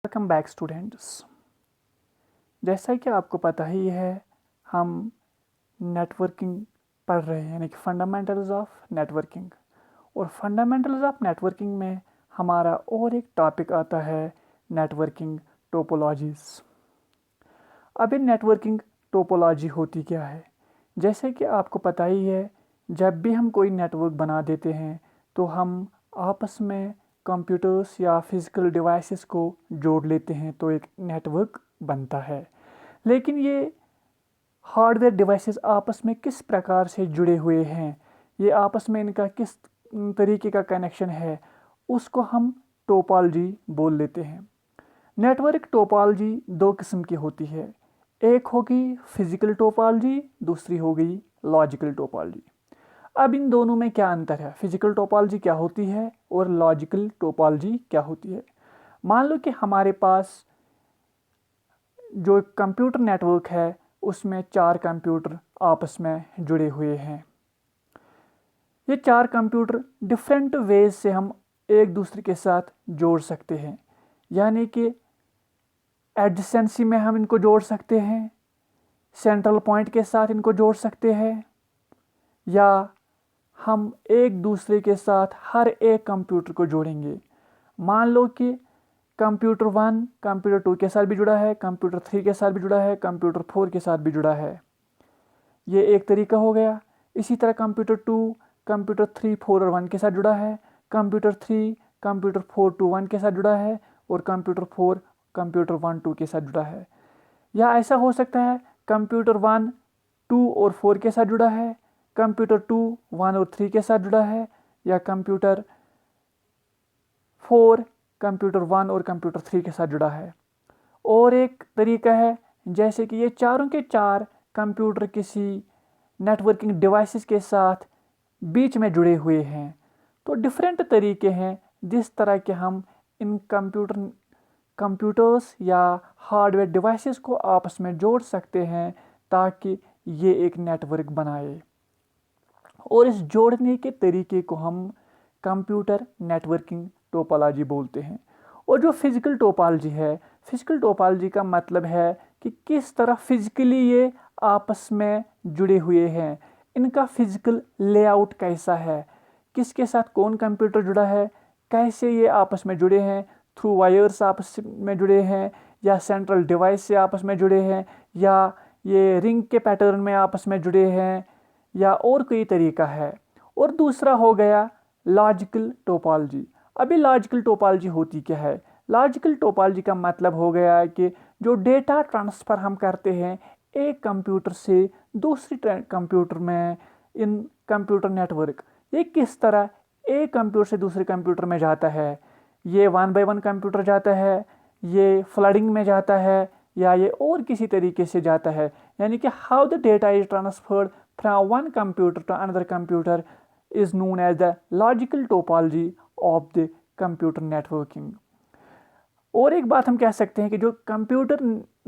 Welcome back students. जैसा कि आपको पता ही है, हम नेटवर्किंग पढ़ रहे हैं, यानी कि फंडामेंटल्स ऑफ नेटवर्किंग। और फंडामेंटल्स ऑफ नेटवर्किंग में हमारा और एक टॉपिक आता है नेटवर्किंग टोपोलॉजीज़। अब ये नेटवर्किंग टोपोलॉजी होती क्या है? जैसे कि आपको पता ही है, जब भी हम कोई नेटवर्क बना देते हैं तो हम आपस में कंप्यूटर्स या फिज़िकल डिवाइसेस को जोड़ लेते हैं तो एक नेटवर्क बनता है। लेकिन ये हार्डवेयर डिवाइसेस आपस में किस प्रकार से जुड़े हुए हैं, ये आपस में इनका किस तरीके का कनेक्शन है, उसको हम टोपोलॉजी बोल लेते हैं। नेटवर्क टोपोलॉजी दो किस्म की होती है, एक होगी फिजिकल टोपोलॉजी, दूसरी होगी लॉजिकल टोपोलॉजी। अब इन दोनों में क्या अंतर है, फिजिकल टोपोलॉजी क्या होती है और लॉजिकल टोपोलॉजी क्या होती है? मान लो कि हमारे पास जो एक कंप्यूटर नेटवर्क है उसमें 4 कंप्यूटर आपस में जुड़े हुए हैं। ये 4 कंप्यूटर डिफरेंट वेज से हम एक दूसरे के साथ जोड़ सकते हैं, यानी कि एडजेसेंसी में हम इनको जोड़ सकते हैं, सेंट्रल पॉइंट के साथ इनको जोड़ सकते हैं, या हम एक दूसरे के साथ हर एक कंप्यूटर को जोड़ेंगे। मान लो कि कंप्यूटर 1 कंप्यूटर 2 के साथ भी जुड़ा है, कंप्यूटर 3 के साथ भी जुड़ा है, कंप्यूटर 4 के साथ भी जुड़ा है। ये एक तरीका हो गया। इसी तरह कंप्यूटर 2 कंप्यूटर 3 4 और 1 के साथ जुड़ा है, कंप्यूटर 3 कंप्यूटर 4 2 1 के साथ जुड़ा है, और कंप्यूटर 4 कंप्यूटर 1 2 के साथ जुड़ा है। या ऐसा हो सकता है कंप्यूटर 1 2 और 4 के साथ जुड़ा है, कंप्यूटर 2 1 और 3 के साथ जुड़ा है, या कंप्यूटर 4 कंप्यूटर 1 और कंप्यूटर 3 के साथ जुड़ा है। और एक तरीका है जैसे कि ये चारों के 4 कंप्यूटर किसी नेटवर्किंग डिवाइसेस के साथ बीच में जुड़े हुए हैं। तो डिफरेंट तरीके हैं जिस तरह के हम इन कंप्यूटर्स या हार्डवेयर डिवाइसेस को आपस में जोड़ सकते हैं ताकि ये एक नेटवर्क बनाए। और इस जोड़ने के तरीके को हम कंप्यूटर नेटवर्किंग टोपोलॉजी बोलते हैं। और जो फिजिकल टोपोलॉजी है, फिजिकल टोपोलॉजी का मतलब है कि किस तरह फिजिकली ये आपस में जुड़े हुए हैं, इनका फिजिकल लेआउट कैसा है, किसके साथ कौन कंप्यूटर जुड़ा है, कैसे ये आपस में जुड़े हैं, थ्रू वायर्स आपस में जुड़े हैं, या सेंट्रल डिवाइस से आपस में जुड़े हैं, या ये रिंग के पैटर्न में आपस में जुड़े हैं, या और कोई तरीका है। और दूसरा हो गया लॉजिकल टोपोलॉजी। अभी लॉजिकल टोपोलॉजी होती क्या है? लॉजिकल टोपोलॉजी का मतलब हो गया है कि जो डेटा ट्रांसफ़र हम करते हैं एक कंप्यूटर से दूसरी कंप्यूटर में, इन कंप्यूटर नेटवर्क, ये किस तरह एक कंप्यूटर से दूसरे कंप्यूटर में जाता है। ये 1 बाय 1 कंप्यूटर जाता है, ये फ्लडिंग में जाता है, या ये और किसी तरीके से जाता है। यानी कि how the data is transferred from one computer to another computer is known as the logical topology of the computer networking। और एक बात हम कह सकते हैं कि जो कंप्यूटर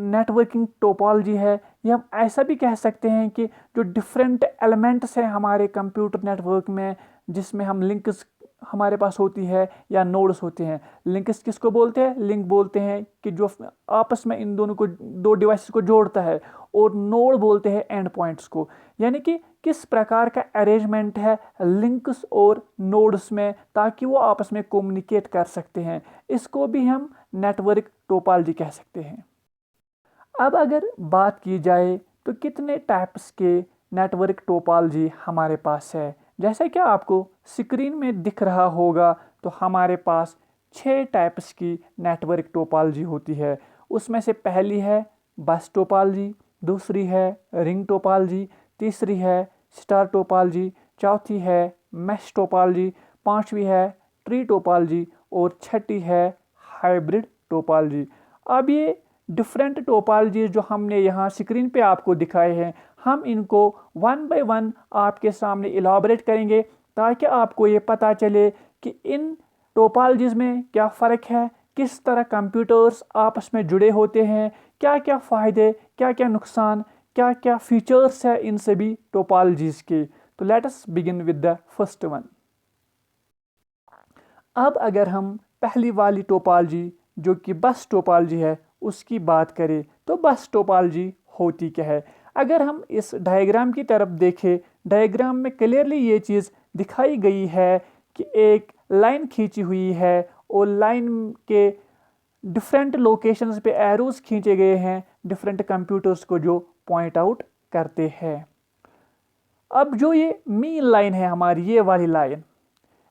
नेटवर्किंग टोपोलॉजी है, ये हम ऐसा भी कह सकते हैं कि जो डिफरेंट एलिमेंट्स हैं हमारे कंप्यूटर नेटवर्क में, जिसमें हम लिंक्स हमारे पास होती है या नोड्स होते हैं। लिंक्स किसको बोलते हैं? लिंक बोलते हैं कि जो आपस में इन दोनों को, दो डिवाइसेस को जोड़ता है। और नोड बोलते हैं एंड पॉइंट्स को, यानी कि किस प्रकार का अरेंजमेंट है लिंक्स और नोड्स में ताकि वो आपस में कम्युनिकेट कर सकते हैं। इसको भी हम नेटवर्क टोपोलॉजी कह सकते हैं। अब अगर बात की जाए तो कितने टाइप्स के नेटवर्क टोपोलॉजी हमारे पास है, जैसे कि आपको स्क्रीन में दिख रहा होगा, तो हमारे पास 6 टाइप्स की नेटवर्क टोपोलॉजी होती है। उसमें से पहली है बस टोपोलॉजी, दूसरी है रिंग टोपोलॉजी, तीसरी है स्टार टोपोलॉजी, चौथी है मैश टोपोलॉजी, पांचवी है ट्री टोपोलॉजी, और छठी है हाइब्रिड टोपोलॉजी। अब ये डिफरेंट टोपोलॉजी जो हमने यहाँ स्क्रीन पे आपको दिखाए हैं, हम इनको 1 बाय 1 आपके सामने इलाबरेट करेंगे ताकि आपको ये पता चले कि इन टोपोलॉजीज़ में क्या फ़र्क है, किस तरह कंप्यूटर्स आपस में जुड़े होते हैं, क्या क्या फ़ायदे, क्या क्या नुकसान, क्या क्या फीचर्स है इन सभी टोपोलॉजीज़ के। तो let us begin with the first one. अब अगर हम पहली वाली टोपोलॉजी जो कि बस टोपोलॉजी है उसकी बात करें तो बस टोपोलॉजी होती क्या है। अगर हम इस डायग्राम की तरफ देखें, डायग्राम में क्लियरली ये चीज़ दिखाई गई है कि एक लाइन खींची हुई है और लाइन के डिफरेंट लोकेशंस पे एरोज खींचे गए हैं डिफरेंट कंप्यूटर्स को जो पॉइंट आउट करते हैं। अब जो ये मेन लाइन है हमारी, ये वाली लाइन,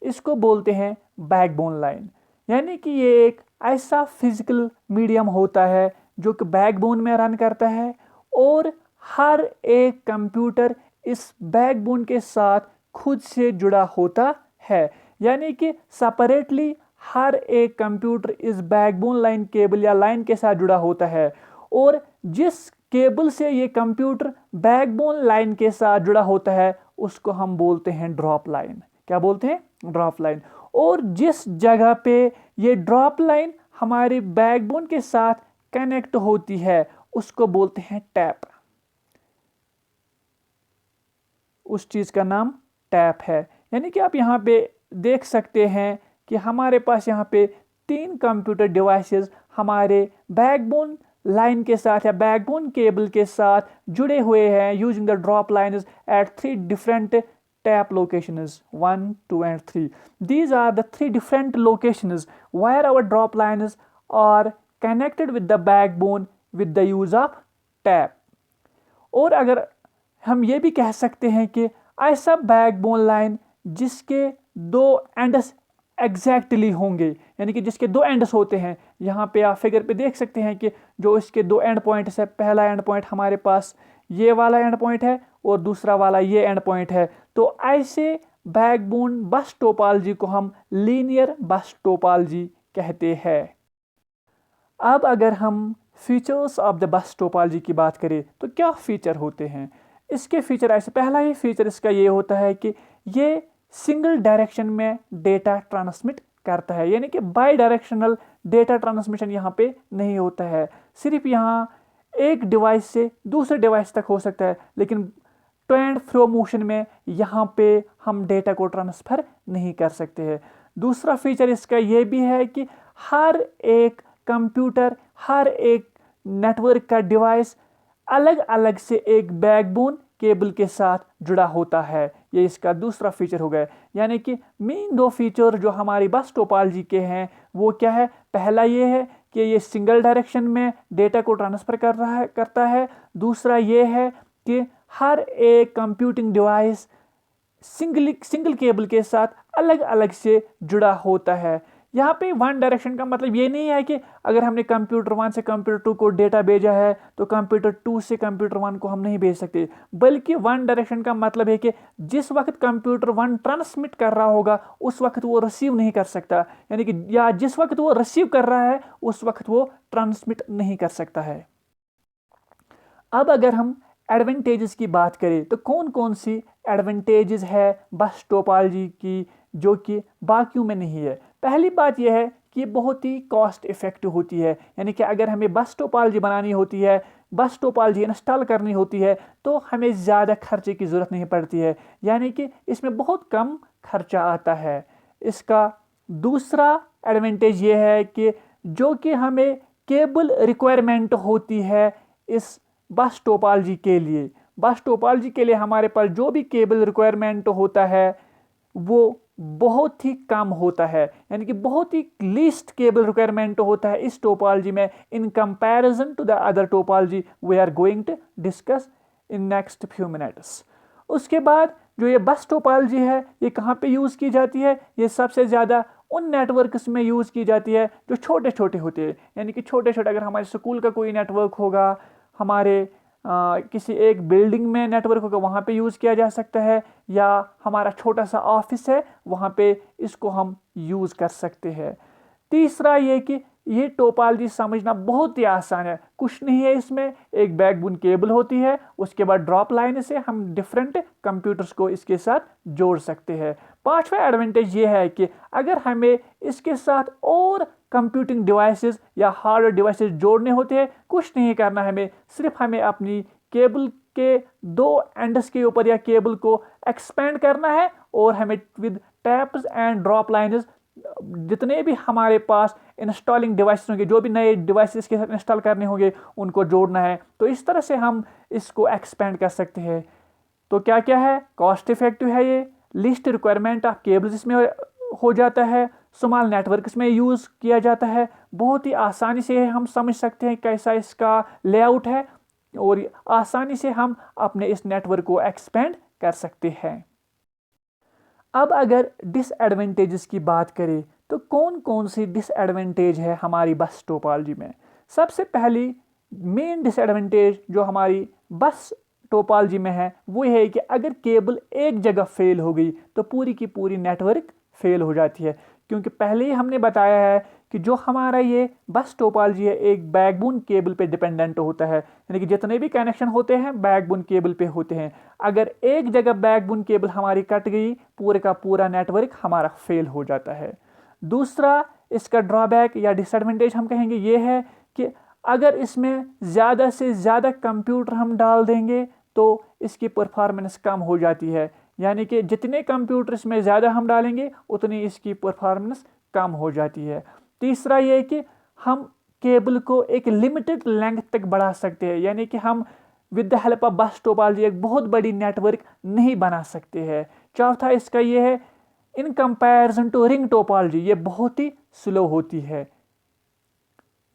इसको बोलते हैं बैकबोन लाइन। यानी कि ये एक ऐसा फिजिकल मीडियम होता है जो कि बैकबोन में रन करता है और हर एक कंप्यूटर इस बैकबोन के साथ खुद से जुड़ा होता है। यानी कि सेपरेटली हर एक कंप्यूटर इस बैकबोन लाइन केबल या लाइन के साथ जुड़ा होता है और जिस केबल से ये कंप्यूटर बैकबोन लाइन के साथ जुड़ा होता है उसको हम बोलते हैं ड्रॉप लाइन। क्या बोलते हैं? Drop line. और जिस जगह पे ये ड्रॉप लाइन हमारे बैकबोन के साथ कनेक्ट होती है उसको बोलते हैं टैप। उस चीज का नाम टैप है। यानी कि आप यहाँ पे देख सकते हैं कि हमारे पास यहाँ पे 3 कंप्यूटर डिवाइसेस हमारे बैकबोन लाइन के साथ या बैकबोन केबल के साथ जुड़े हुए हैं using the drop lines at 3 different tap locations 1, 2 and 3. These are the 3 different locations where our drop lines are connected with the backbone with the use of tap. और अगर हम ये भी कह सकते हैं कि ऐसा बैकबोन लाइन जिसके 2 एंड्स एग्जैक्टली होंगे, यानी कि जिसके 2 एंड्स होते हैं। यहाँ पे आप फिगर पे देख सकते हैं कि जो इसके 2 एंड पॉइंट्स है, पहला एंड पॉइंट हमारे पास ये वाला एंड पॉइंट है और दूसरा वाला ये एंड पॉइंट है। तो ऐसे बैकबोन बस टोपोलॉजी को हम लीनियर बस टोपोलॉजी कहते हैं। अब अगर हम features of the bus topology की बात करें तो क्या फीचर होते हैं इसके? फीचर ऐसे, पहला ही फीचर इसका ये होता है कि ये सिंगल डायरेक्शन में डेटा ट्रांसमिट करता है। यानी कि बाई डायरेक्शनल डेटा ट्रांसमिशन यहाँ पे नहीं होता है। सिर्फ यहाँ एक डिवाइस से दूसरे डिवाइस तक हो सकता है, लेकिन टू एंड फ्रो मोशन में यहाँ पे हम डेटा को ट्रांसफ़र नहीं कर सकते हैं। दूसरा फीचर इसका ये भी है कि हर एक कंप्यूटर, हर एक नेटवर्क का डिवाइस अलग अलग से एक बैकबोन केबल के साथ जुड़ा होता है। ये इसका दूसरा फीचर हो गया। यानी कि मेन 2 फीचर जो हमारी बस टोपोलॉजी के हैं वो क्या है? पहला ये है कि ये सिंगल डायरेक्शन में डेटा को ट्रांसफ़र करता है। दूसरा ये है कि हर एक कंप्यूटिंग डिवाइस सिंगल केबल के साथ अलग अलग से जुड़ा होता है। यहाँ पे 1 डायरेक्शन का मतलब ये नहीं है कि अगर हमने कंप्यूटर 1 से कंप्यूटर 2 को डेटा भेजा है तो कंप्यूटर 2 से कंप्यूटर 1 को हम नहीं भेज सकते, बल्कि 1 डायरेक्शन का मतलब है कि जिस वक्त कंप्यूटर 1 ट्रांसमिट कर रहा होगा उस वक्त वो रिसीव नहीं कर सकता, यानी कि या जिस वक्त वो रिसीव कर रहा है उस वक्त वो ट्रांसमिट नहीं कर सकता है। अब अगर हम एडवांटेजेस की बात करें तो कौन कौन सी एडवांटेजेस है बस टोपोलॉजी की जो कि बाकियों में नहीं है? पहली बात यह है कि ये बहुत ही कॉस्ट इफेक्टिव होती है। यानी कि अगर हमें बस टोपोलॉजी बनानी होती है, बस टोपोलॉजी इंस्टॉल करनी होती है तो हमें ज़्यादा खर्चे की ज़रूरत नहीं पड़ती है। यानी कि इसमें बहुत कम खर्चा आता है। इसका दूसरा एडवांटेज ये है कि जो कि हमें केबल रिक्वायरमेंट होती है इस बस टोपोलॉजी के लिए, बस टोपोलॉजी के लिए हमारे पास जो भी केबल रिक्वायरमेंट होता है वो बहुत ही कम होता है। यानी कि बहुत ही लीस्ट केबल रिक्वायरमेंट होता है इस टोपोलॉजी में in comparison to the other topology we are going to discuss in next few minutes. उसके बाद जो ये बस टोपोलॉजी है ये कहाँ पे यूज़ की जाती है? ये सबसे ज़्यादा उन नेटवर्क्स में यूज़ की जाती है जो छोटे छोटे होते हैं। यानी कि छोटे छोटे, अगर हमारे स्कूल का कोई नेटवर्क होगा, हमारे किसी एक बिल्डिंग में नेटवर्क होगा, वहाँ पे यूज़ किया जा सकता है, या हमारा छोटा सा ऑफिस है वहाँ पे इसको हम यूज़ कर सकते हैं। तीसरा ये कि ये टोपोलॉजी समझना बहुत ही आसान है, कुछ नहीं है इसमें। एक बैकबोन केबल होती है, उसके बाद ड्रॉप लाइन से हम डिफरेंट कंप्यूटर्स को इसके साथ जोड़ सकते हैं। 5वां एडवांटेज ये है कि अगर हमें इसके साथ और कंप्यूटिंग डिवाइसेस या हार्डवेयर डिवाइसेस जोड़ने होते हैं, कुछ नहीं करना हमें, सिर्फ हमें अपनी केबल के 2 एंड्स के ऊपर या केबल को एक्सपेंड करना है और हमें with taps and drop lines जितने भी हमारे पास इंस्टॉलिंग डिवाइसेस होंगे, जो भी नए डिवाइसेस के साथ इंस्टॉल करने होंगे उनको जोड़ना है, तो इस तरह से हम इसको एक्सपेंड कर सकते हैं। तो क्या क्या है, कॉस्ट इफेक्टिव है ये, लिस्ट रिक्वायरमेंट ऑफ केबल्स इसमें हो जाता है, स्मॉल नेटवर्क इसमें यूज़ किया जाता है, बहुत ही आसानी से हम समझ सकते हैं कैसा इसका लेआउट है, और आसानी से हम अपने इस नेटवर्क को एक्सपेंड कर सकते हैं। अब अगर डिसएडवांटेजेस की बात करें तो कौन कौन सी डिसएडवांटेज है हमारी बस टोपोलॉजी में। सबसे पहली मेन डिसएडवांटेज जो हमारी बस टोपोलॉजी में है वो है कि अगर केबल एक जगह फेल हो गई तो पूरी की पूरी नेटवर्क फेल हो जाती है, क्योंकि पहले ही हमने बताया है कि जो हमारा ये बस टोपोलॉजी है एक बैकबोन केबल पे डिपेंडेंट होता है, यानी कि जितने भी कनेक्शन होते हैं बैकबोन केबल पे होते हैं। अगर एक जगह बैकबोन केबल हमारी कट गई पूरे का पूरा नेटवर्क हमारा फेल हो जाता है। दूसरा इसका ड्रॉबैक या डिसएडवांटेज हम कहेंगे ये है कि अगर इसमें ज़्यादा से ज़्यादा कंप्यूटर हम डाल देंगे तो इसकी परफॉर्मेंस कम हो जाती है, यानी कि जितने कंप्यूटर इसमें ज़्यादा हम डालेंगे उतनी इसकी परफॉर्मेंस कम हो जाती है। तीसरा ये है कि हम केबल को एक लिमिटेड लेंथ तक बढ़ा सकते हैं, यानी कि हम विद द हेल्प ऑफ बस टोपोलॉजी एक बहुत बड़ी नेटवर्क नहीं बना सकते हैं। चौथा इसका ये है in comparison to ring topology ये बहुत ही स्लो होती है,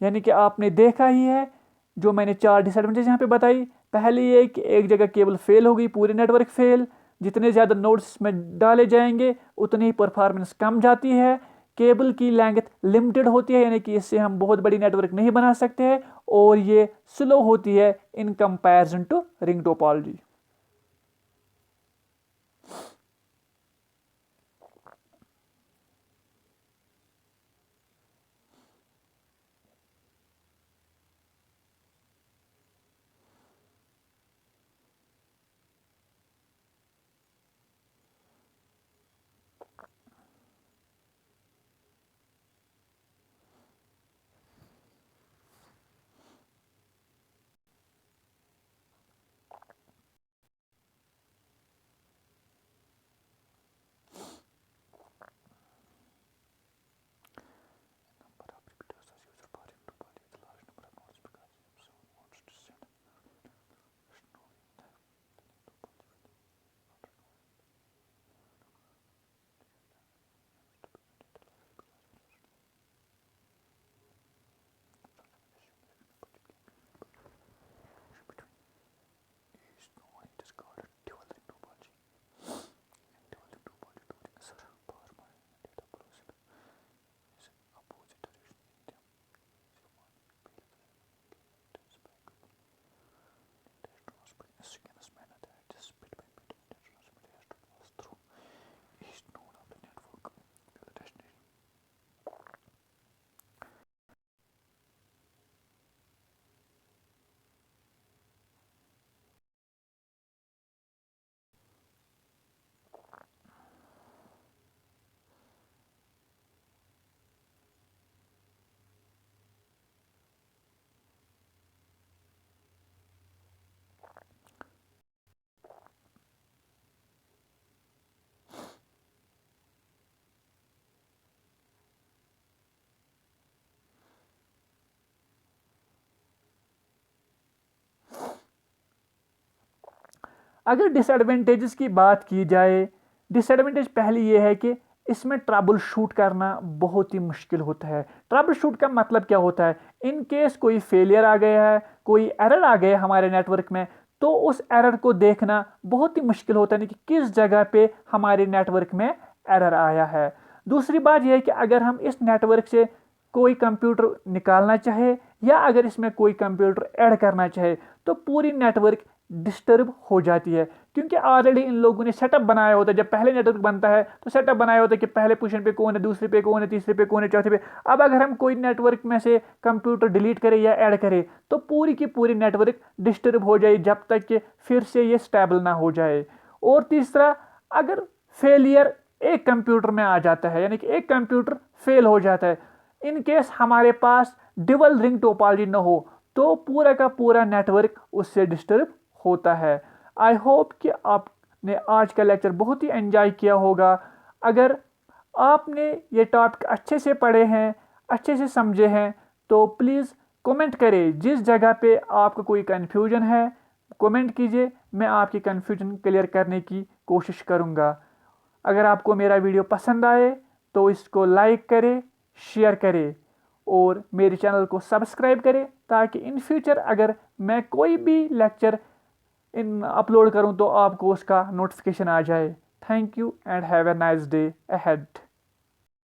यानी कि आपने देखा ही है जो मैंने 4 डिसएडवांटेज यहाँ पे बताई। पहले ये कि एक जगह केबल फेल हो गई पूरी नेटवर्क फेल, जितने ज़्यादा नोड्स में डाले जाएंगे उतनी ही परफॉर्मेंस कम जाती है, केबल की लेंथ लिमिटेड होती है, यानी कि इससे हम बहुत बड़ी नेटवर्क नहीं बना सकते हैं, और ये स्लो होती है in comparison to ring topology. अगर डिसएडवांटेजेस की बात की जाए, डिसएडवांटेज पहली ये है कि इसमें ट्रबल शूट करना बहुत ही मुश्किल होता है। ट्रबल शूट का मतलब क्या होता है, इन केस कोई फेलियर आ गया है, कोई एरर आ गया हमारे नेटवर्क में, तो उस एरर को देखना बहुत ही मुश्किल होता है कि किस जगह पे हमारे नेटवर्क में एरर आया है। दूसरी बात यह है कि अगर हम इस नेटवर्क से कोई कंप्यूटर निकालना चाहे या अगर इसमें कोई कंप्यूटर ऐड करना चाहे तो पूरी नेटवर्क डिस्टर्ब हो जाती है, क्योंकि ऑलरेडी इन लोगों ने सेटअप बनाया होता है। जब पहले नेटवर्क बनता है तो सेटअप बनाया होता है कि पहले पोजीशन पे कौन है, दूसरे पे कौन है, तीसरे पे कौन है, चौथे पे। अब अगर हम कोई नेटवर्क में से कंप्यूटर डिलीट करें या ऐड करें तो पूरी की पूरी नेटवर्क डिस्टर्ब हो जाए जब तक कि फिर से ये स्टेबल ना हो जाए। और तीसरा, अगर फेलियर एक कंप्यूटर में आ जाता है, यानी कि एक कंप्यूटर फेल हो जाता है, इन केस हमारे पास डबल रिंग टोपोलॉजी न हो तो पूरा का पूरा नेटवर्क उससे डिस्टर्ब होता है। आई होप कि आपने आज का लेक्चर बहुत ही एंजॉय किया होगा। अगर आपने ये टॉपिक अच्छे से पढ़े हैं, अच्छे से समझे हैं, तो प्लीज़ कमेंट करें। जिस जगह पे आपको कोई कन्फ्यूजन है कमेंट कीजिए, मैं आपकी कन्फ्यूजन क्लियर करने की कोशिश करूँगा। अगर आपको मेरा वीडियो पसंद आए तो इसको लाइक करें, शेयर करें और मेरे चैनल को सब्सक्राइब करें, ताकि इन फ्यूचर अगर मैं कोई भी लेक्चर अपलोड करूं तो आपको उसका नोटिफिकेशन आ जाए। Thank you and have a nice day ahead.